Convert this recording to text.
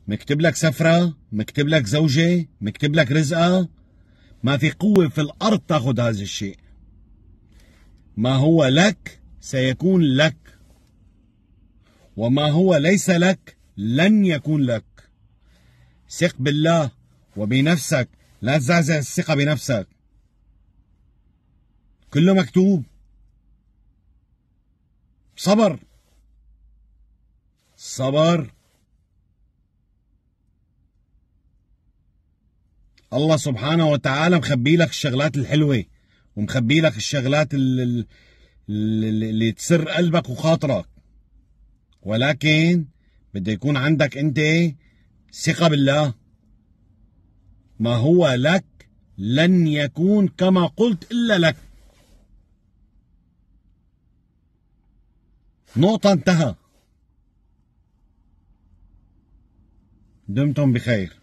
مكتب لك سفرة، مكتب لك زوجة، مكتب لك رزقة. ما في قوة في الأرض تاخذ هذا الشيء. ما هو لك سيكون لك، وما هو ليس لك لن يكون لك. ثق بالله وبنفسك، لا تزعزع الثقة بنفسك. كله مكتوب. صبر صبر. الله سبحانه وتعالى مخبي لك الشغلات الحلوة، ومخبي لك الشغلات اللي تسر قلبك وخاطرك، ولكن بده يكون عندك انت ثقة بالله. ما هو لك لن يكون كما قلت إلا لك. نقطة، انتهى. دمتم بخير.